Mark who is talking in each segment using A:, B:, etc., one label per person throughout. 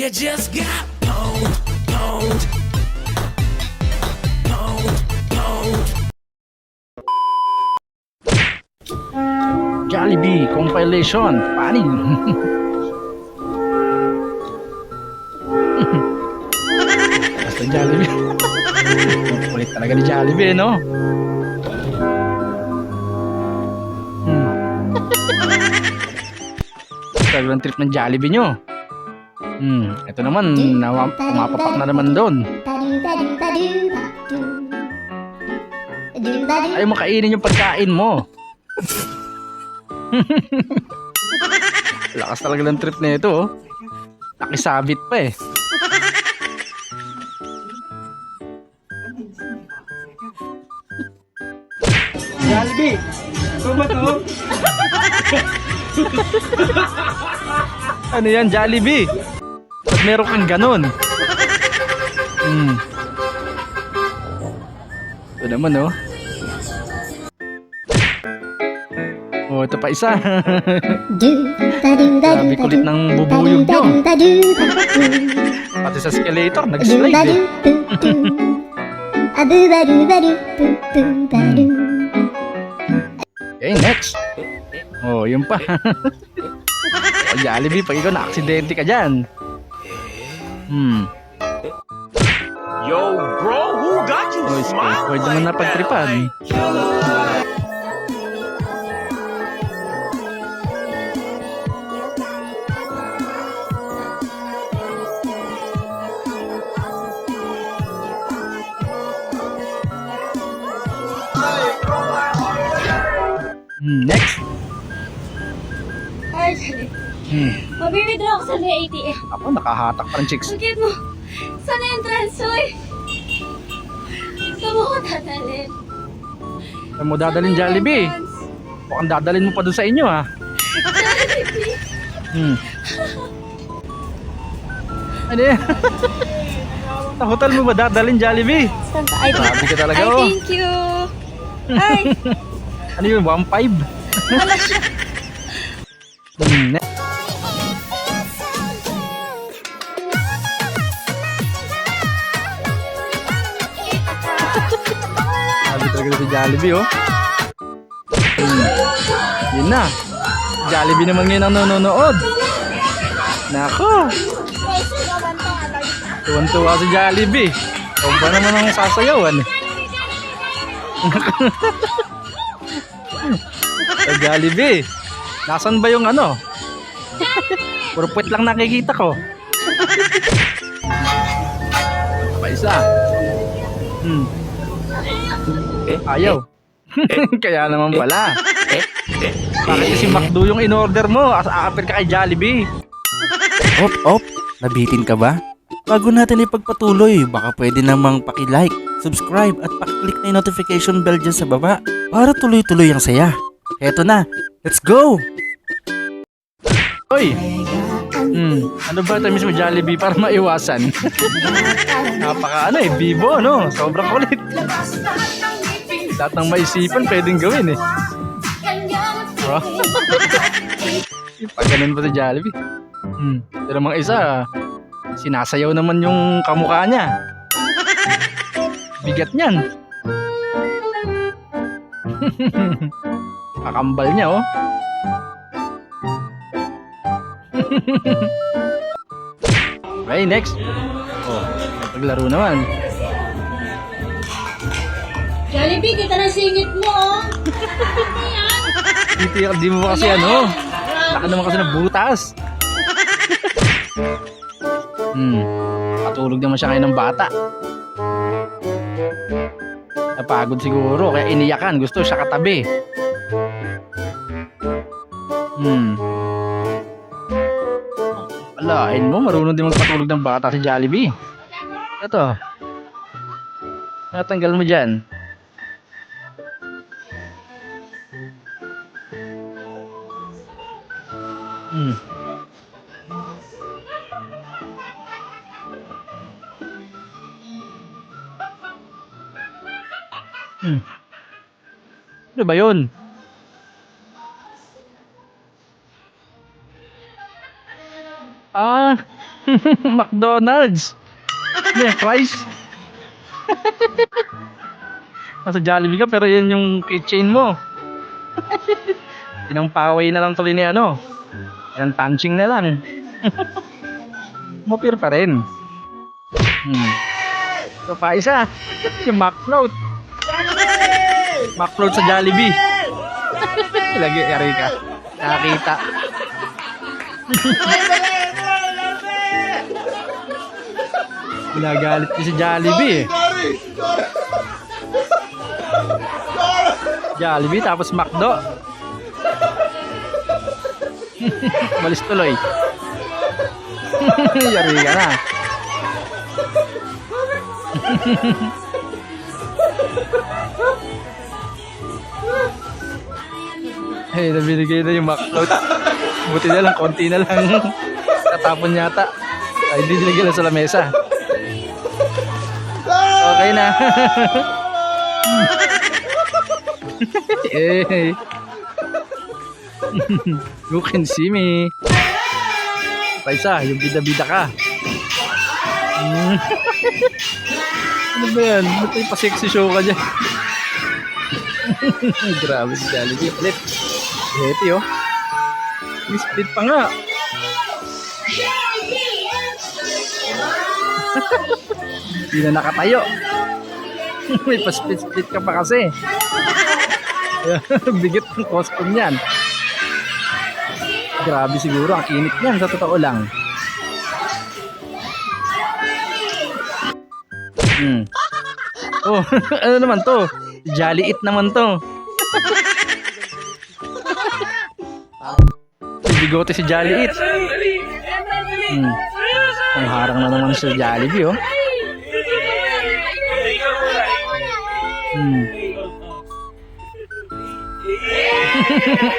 A: You just got pwned, pwned, pwned, pwned.
B: Jollibee compilation. Paning. Basta Jollibee. Kulit talaga ni Jollibee, no? Talagang trip ng Jollibee nyo. Ito naman, pumapapak na naman doon. Ayaw mo kainin yung pagkain mo. Lakas talaga ng trip na ito, oh. Nakisabit pa eh.
C: Jollibee! Ito ba to?
B: Ano yan, Jollibee? Ba't meron kang ganun? Ito naman, oh. Oh, ito pa isa. Grabe kulit ng bubuyog nyo. Pati sa escalator, nag-slide eh. Okay, next. Oh, yun pa. Oh, Jollibee, pag ikaw na-aksidente ka dyan.
A: Yo, bro, who got you
B: Oh, skateboard naman na pagtripan. Next.
D: Arjali, mag-withdraw ako sa ATM.
B: Ako, nakahatak pa ng chicks.
D: Bakit mo? Sana yung transoy? Saan mo ko dadalhin?
B: Saan mo dadalhin, Jollibee? Mukhang dadalhin mo pa doon sa inyo, ha?
D: Jollibee!
B: Ano yan? Sa hotel mo ba dadalhin, Jollibee?
D: Saan ka? Ay,
B: Grabe ka talaga,
D: ay,
B: oh.
D: thank you! Ay,
B: Ano yun, 1.5?
D: wala siya.
B: Next. Sabi talaga si Jollibee, oh. Yun na. Jollibee naman ngayon ang nanonood. Nako. Tuwan-tuwa si Jollibee. O ba naman ang sasayawan? Sa Jollibee. Nasaan ba yung ano? Puro puwet lang nakikita ko. Pa isa. Ayaw. Kaya naman pala. Bakit kasi McDo yung in-order mo? Aapir ka kay Jollibee.
E: Op, nabitin ka ba? Bago natin ipagpatuloy, baka pwede namang paki-like, subscribe at paki-click na yung notification bell dyan sa baba para tuloy-tuloy ang saya. Eto na, let's go!
B: Hoy! Ano ba ito mismo Jollibee para maiwasan? Napaka vivo, no? Sobrang kulit. Lahat ng maisipan pwedeng gawin eh. Oh. Pag ganun ba ito Jollibee? Pero mga isa, sinasayaw naman yung kamukha niya. Bigat niyan. Kakambal niya, oh. Okay, next. Oh, paglaro naman.
D: Jollibee, kita na singit mo, oh.
B: Di mo ba kasi ano? Laka naman kasi ng butas. Patulog naman siya ngayon ng bata. Napagod siguro, kaya iniyakan. Gusto siya katabi. Alain mo, marunong din magpatulog ng bata si Jollibee. Ito. Natanggal mo dyan. Ano ba yun? Ah, McDonald's. May fries. Nasa Jollibee ka pero yan yung keychain mo. Pinampaway na lang tuloy ni ano. Yan, punching na lang. Mapir pa rin. So pa isa. Yung McFloat. McFloat sa Jollibee. Lagi kari ka. Nakakita. Ginagalit ko si Jollibee eh. Jollibee tapos McDo. Malis tuloy. Yari ka na. Hey, nabinigay na yung McFloat. Buti na lang, konti na lang. Tatapon yata. Ay, hindi nilagay na sa lamesa. Okay na. Hey. You can see me. Paisa, yung bida-bida ka. Ano ba yan? Ba't may pa-sexy show ka dyan? Grabe si Jollibee. Split. Happy oh. May split pa nga. Hindi na nakatayo. May pa-split ka pa kasi. Bigit ng costume yan. Grabe siguro ang init niyan sa totoo lang. Oh, ano naman to? Jolly Eat naman to. Bigote si Jolly Eat. Ang harang na naman sa Jollibee oh.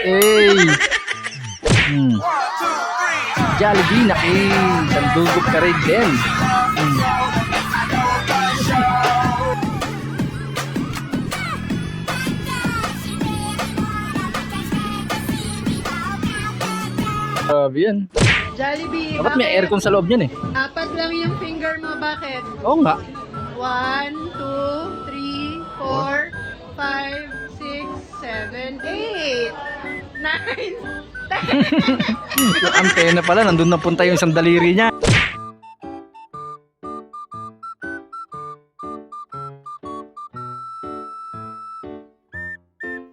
B: Hey. Jollibee sandugok ka rin din. Grabe yan.
D: Jollibee,
B: Dapat may aircon sa loob yan eh.
D: Apat lang yung finger mo, bakit?
B: Oo nga.
D: 1, 2, 3, 4, 5, 6, 7, 8, 9, 10.
B: Yung antena pala, nandun na punta yung isang daliri niya.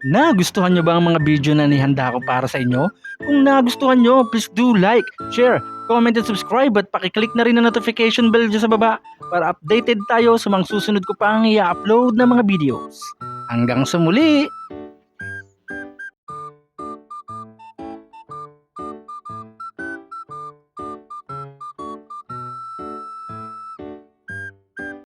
B: Nagustuhan nyo ba ang mga video na nihanda ko para sa inyo? Kung nagustuhan nyo, please do like, share, comment and subscribe at pakiclick na rin ang notification bell dyan sa baba para updated tayo sa mga susunod ko pang i-upload na mga videos. Hanggang sa muli!